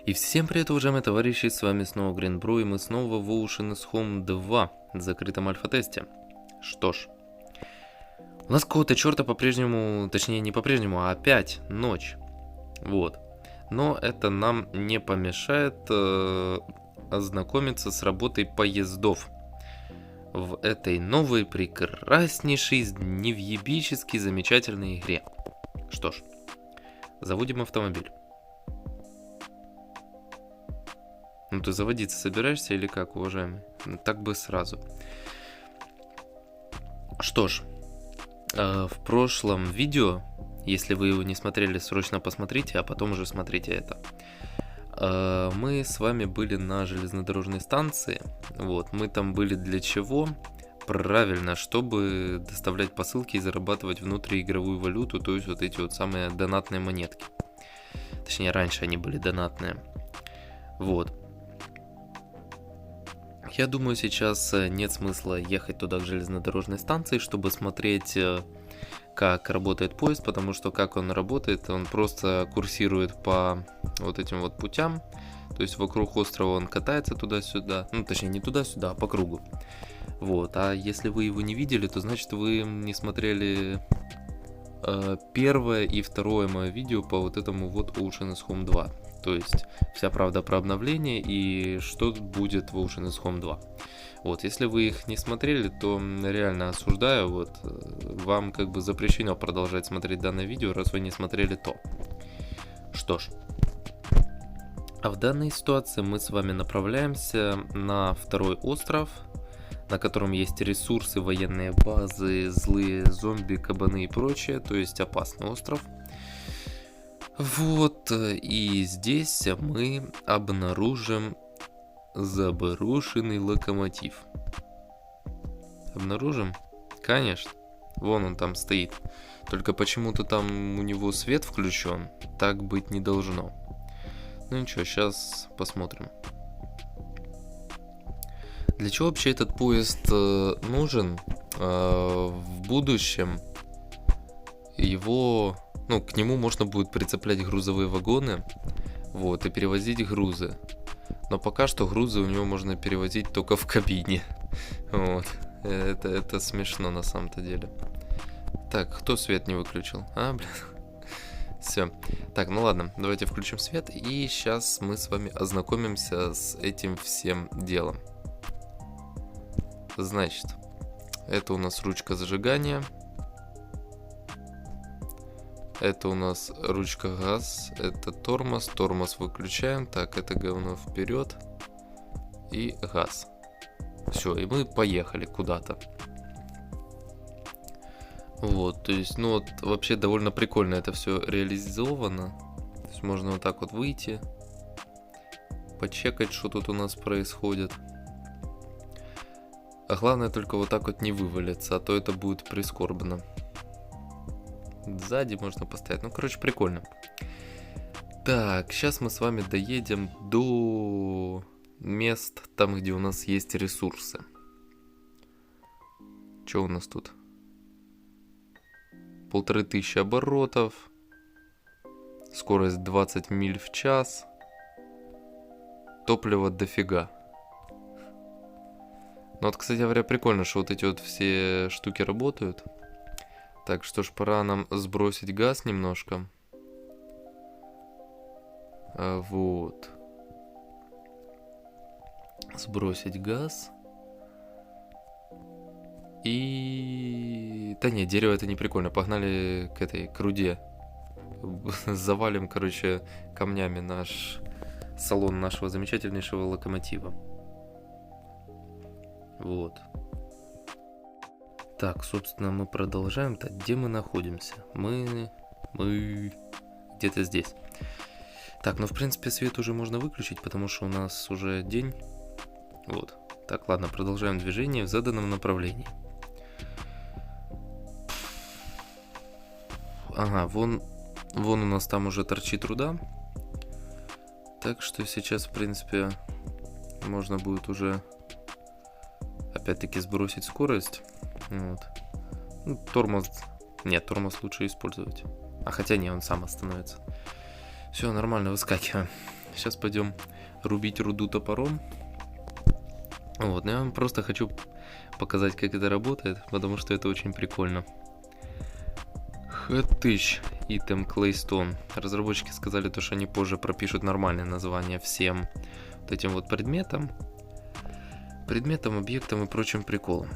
И всем привет, уважаемые товарищи, с вами снова Greenbrew, и мы снова в Ocean's Home 2 в закрытом альфа-тесте. Что ж, у нас какого-то черта по-прежнему, точнее не по-прежнему, а опять ночь. Вот. Но это нам не помешает ознакомиться с работой поездов в этой новой, прекраснейшей, невъебически замечательной игре. Что ж, заводим автомобиль. Ну ты заводиться собираешься или как, уважаемый? Так бы сразу. Что ж, в прошлом видео, если вы его не смотрели, срочно посмотрите, а потом уже смотрите это. Мы с вами были на железнодорожной станции. Вот, мы там были для чего? Правильно, чтобы доставлять посылки и зарабатывать внутриигровую валюту, то есть вот эти вот самые донатные монетки. Точнее, раньше они были донатные. Вот. Я думаю, сейчас нет смысла ехать туда к железнодорожной станции, чтобы смотреть, как работает поезд, потому что как он работает, он просто курсирует по вот этим вот путям, то есть вокруг острова он катается туда-сюда, ну точнее не туда-сюда, а по кругу. Вот, а если вы его не видели, то значит вы не смотрели первое и второе мое видео по вот этому вот Ocean's Home 2. То есть вся правда про обновление и что будет в Ocean's Home 2. Вот, если вы их не смотрели, то реально осуждаю, вот, вам как бы запрещено продолжать смотреть данное видео, раз вы не смотрели то. Что ж, а в данной ситуации мы с вами направляемся на второй остров, на котором есть ресурсы, военные базы, злые зомби, кабаны и прочее, то есть опасный остров. Вот, и здесь мы обнаружим заброшенный локомотив. Обнаружим? Конечно. Вон он там стоит. Только почему-то там у него свет включен. Так быть не должно. Ну ничего, сейчас посмотрим. Для чего вообще этот поезд нужен? В будущем его... Ну, к нему можно будет прицеплять грузовые вагоны, вот, и перевозить грузы. Но пока что грузы у него можно перевозить только в кабине. Вот. Это смешно на самом-то деле. Так, кто свет не выключил? А, блин. Все. Так, ну ладно, давайте включим свет, и сейчас мы с вами ознакомимся с этим всем делом. Значит, это у нас ручка зажигания. Это у нас ручка газ, это тормоз, тормоз выключаем, так, это говно вперед и газ. Все, и мы поехали куда-то. Вот, то есть, ну вот, вообще довольно прикольно это все реализовано. То есть можно вот так вот выйти, почекать, что тут у нас происходит. А главное только вот так вот не вывалиться, а то это будет прискорбно. Сзади можно поставить. Ну, короче, прикольно. Так, сейчас мы с вами доедем до мест, там, где у нас есть ресурсы. Что у нас тут? 1500 оборотов. Скорость 20 миль в час. Топлива дофига. Ну, вот, кстати говоря, прикольно, что вот эти вот все штуки работают. Так, что ж, пора нам сбросить газ немножко. Вот. Сбросить газ. И... Да не, дерево это не прикольно. Погнали к этой, к руде. Завалим, короче, камнями наш салон нашего замечательнейшего локомотива. Вот. Так, собственно, мы продолжаем-то. Где мы находимся? Мы где-то здесь. Так, ну, в принципе, свет уже можно выключить, потому что у нас уже день. Вот. Так, ладно, продолжаем движение в заданном направлении. Ага, вон у нас там уже торчит руда. Так что сейчас, в принципе, можно будет уже опять-таки сбросить скорость. Вот. Ну, тормоз... Нет, тормоз лучше использовать. А хотя не, он сам остановится. Все, нормально, выскакиваем. сейчас пойдем рубить руду топором. Вот, я вам просто хочу показать, как это работает, потому что это очень прикольно. Хэтыщ, Item Claystone. Разработчики сказали, что они позже пропишут нормальное название всем вот этим вот предметам, объектам и прочим приколам.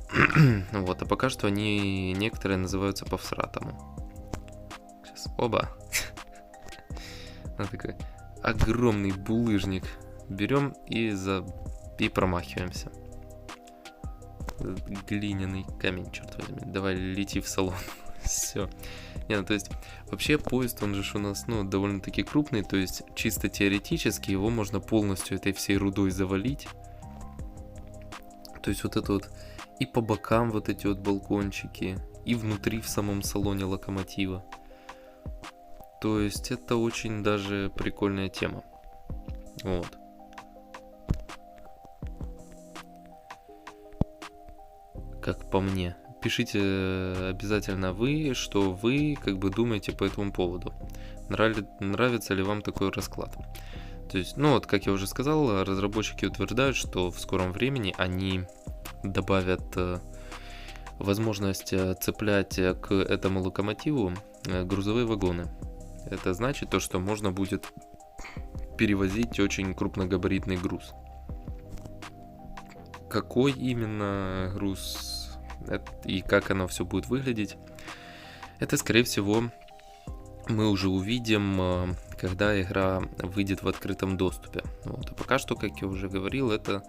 Вот, а пока что они некоторые называются по-всратому. Сейчас, оба. Такой огромный булыжник. Берем и промахиваемся. Глиняный камень, черт возьми. Давай, лети в салон. Все. Не, ну то есть, вообще поезд, он же у нас, ну, довольно-таки крупный, то есть, чисто теоретически его можно полностью этой всей рудой завалить. То есть, вот это вот, и по бокам вот эти вот балкончики, и внутри в самом салоне локомотива. То есть, это очень даже прикольная тема. Вот. Как по мне. Пишите обязательно вы, что вы как бы думаете по этому поводу. Нравится ли вам такой расклад? То есть, ну вот, как я уже сказал, разработчики утверждают, что в скором времени они добавят возможность цеплять к этому локомотиву грузовые вагоны. Это значит то, что можно будет перевозить очень крупногабаритный груз. Какой именно груз и как оно все будет выглядеть, это, скорее всего, мы уже увидим, когда игра выйдет в открытом доступе. Вот. А пока что, как я уже говорил, это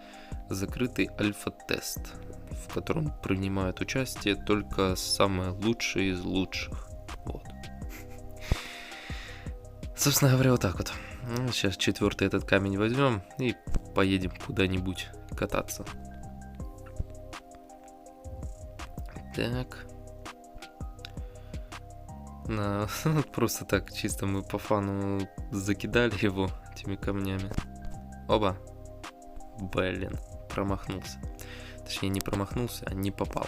закрытый альфа-тест, в котором принимают участие только самые лучшие из лучших. Вот. Собственно говоря, вот так вот. Ну, сейчас 4-й этот камень возьмем и поедем куда-нибудь кататься. Так. Просто так, чисто мы по фану закидали его этими камнями. Оба. Блин, промахнулся. Точнее, не промахнулся, а не попал.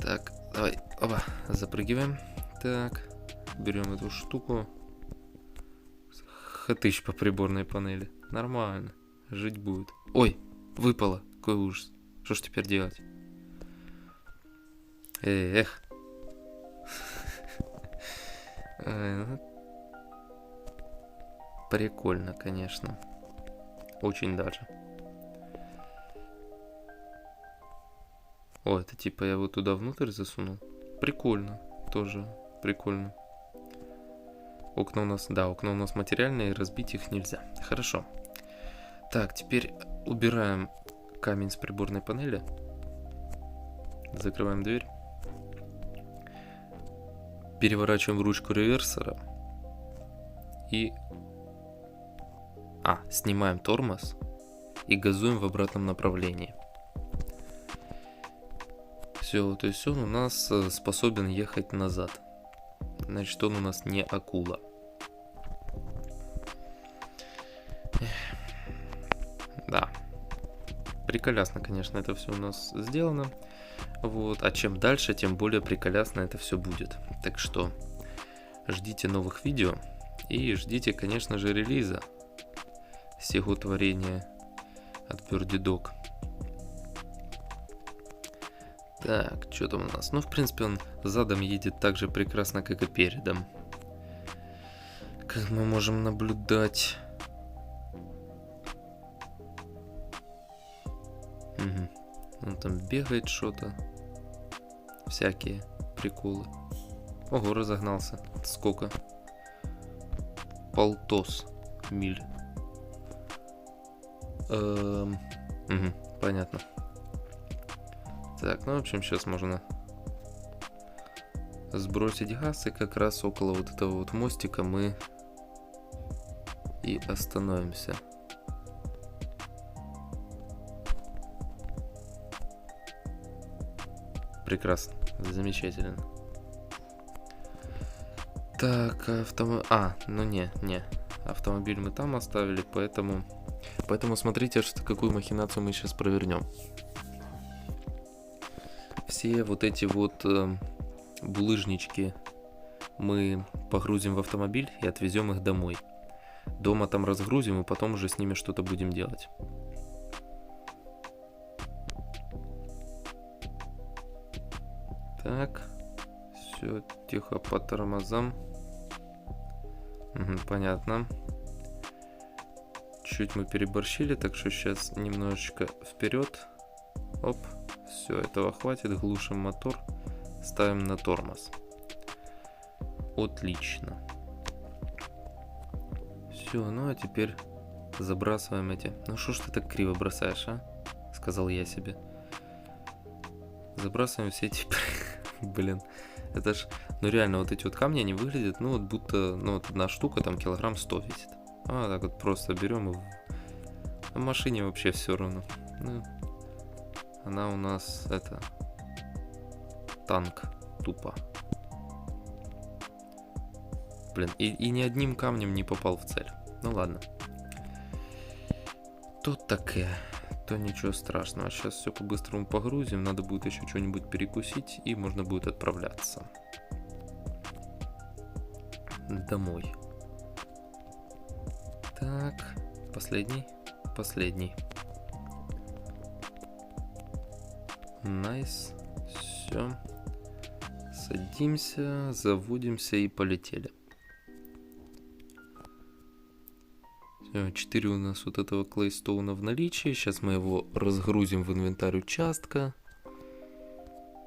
Так, давай, оба, запрыгиваем. Так, берем эту штуку. Хатыщ по приборной панели. Нормально, жить будет. Ой, выпало, какой ужас. Что ж теперь делать? Эх. Прикольно, конечно. Очень даже. О, это типа я его туда внутрь засунул. Прикольно. Тоже прикольно. Окна у нас, да, окна у нас материальные, разбить их нельзя. Хорошо. Так, теперь убираем камень с приборной панели. Закрываем дверь. Переворачиваем ручку реверсора. И... снимаем тормоз. И газуем в обратном направлении. Все, то есть он у нас способен ехать назад. Значит, он у нас не акула. Да. Приколясно, конечно, это все у нас сделано. Вот. А чем дальше, тем более приколясно это все будет. Так что ждите новых видео. И ждите, конечно же, релиза всего творения от Birdie Dog. Так, что там у нас? Ну, в принципе, он задом едет так же прекрасно, как и передом. Как мы можем наблюдать. Угу. Он там бегает что-то. Всякие приколы. Ого, разогнался. Сколько? 1,5 миль. Угу, понятно. Так, ну в общем сейчас можно сбросить газ, и как раз около вот этого вот мостика мы и остановимся. Прекрасно, замечательно. Так, ну не. Автомобиль мы там оставили, поэтому смотрите, какую махинацию мы сейчас провернем. Все вот эти вот булыжнички мы погрузим в автомобиль и отвезем их домой. Дома там разгрузим и потом уже с ними что-то будем делать. Так, все, тихо по тормозам. Угу, понятно. Чуть мы переборщили, так что сейчас немножечко вперед. Оп, все, этого хватит, глушим мотор, ставим на тормоз. Отлично. Все, ну а теперь забрасываем эти. Ну что ж ты так криво бросаешь, а? Сказал я себе. Забрасываем все эти... Блин, это ж... Ну реально, вот эти вот камни, они выглядят, ну вот будто... Ну вот одна штука там килограмм 100 весит. А так вот просто берем и... В машине вообще все равно. Ну, она у нас, это... Танк, тупо. Блин, и ни одним камнем не попал в цель. Ну ладно. Тут такая... То ничего страшного. Сейчас все по-быстрому погрузим. Надо будет еще что-нибудь перекусить. И можно будет отправляться домой. Так. Последний. Последний. Найс. Все. Садимся, заводимся и полетели. 4 у нас вот этого клейстоуна в наличии. Сейчас мы его разгрузим в инвентарь участка.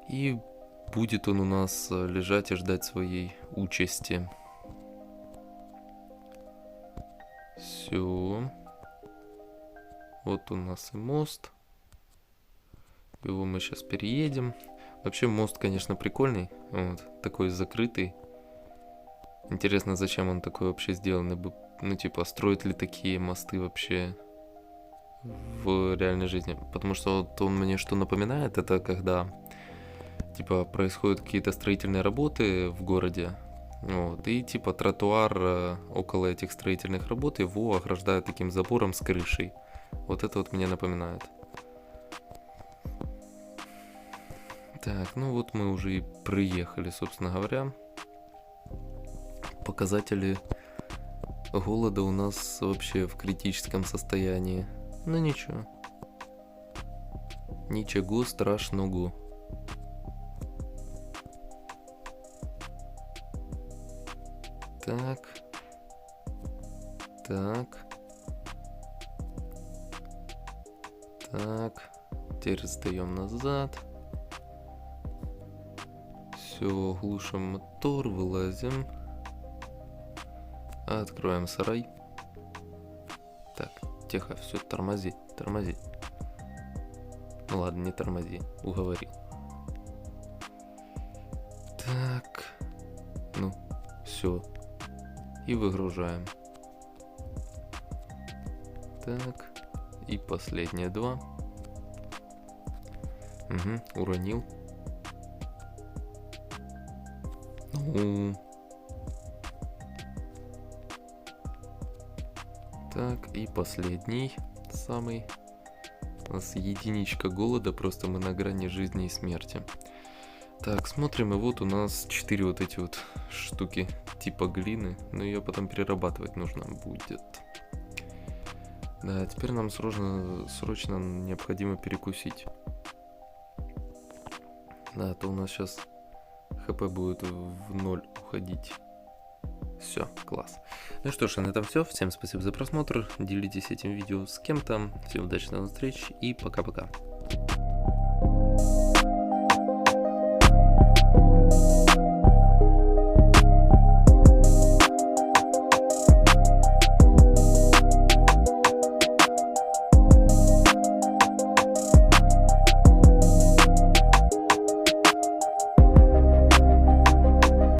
И будет он у нас лежать и ждать своей участи. Все. Вот у нас и мост. Его мы сейчас переедем. Вообще мост, конечно, прикольный. Вот, такой закрытый. Интересно, зачем он такой вообще сделан? Ну, типа, строят ли такие мосты вообще в реальной жизни? Потому что вот он мне что напоминает, это когда, типа, происходят какие-то строительные работы в городе, вот, и, типа, тротуар около этих строительных работ его ограждают таким забором с крышей. Вот это вот мне напоминает. Так, ну вот мы уже и приехали, собственно говоря. Показатели голода у нас вообще в критическом состоянии. Ну ничего. Ничего страшного. Так. Так. Так. Теперь сдаем назад. Все, глушим мотор, вылазим. Откроем сарай. Так, тихо, все, тормози, тормози. Ну ладно, не тормози, уговорил. Так, ну, все. И выгружаем. Так, и последние два. Угу, уронил. Ну... Так, и последний, самый. У нас единичка голода, просто мы на грани жизни и смерти. Так, смотрим, и вот у нас 4 вот эти вот штуки типа глины, но ее потом перерабатывать нужно будет. Да, теперь нам срочно необходимо перекусить. Да, то у нас сейчас ХП будет в 0 уходить. Все, класс. Ну что ж, на этом все. Всем спасибо за просмотр. Делитесь этим видео с кем-то. Всем удачи, до новых встреч и пока-пока.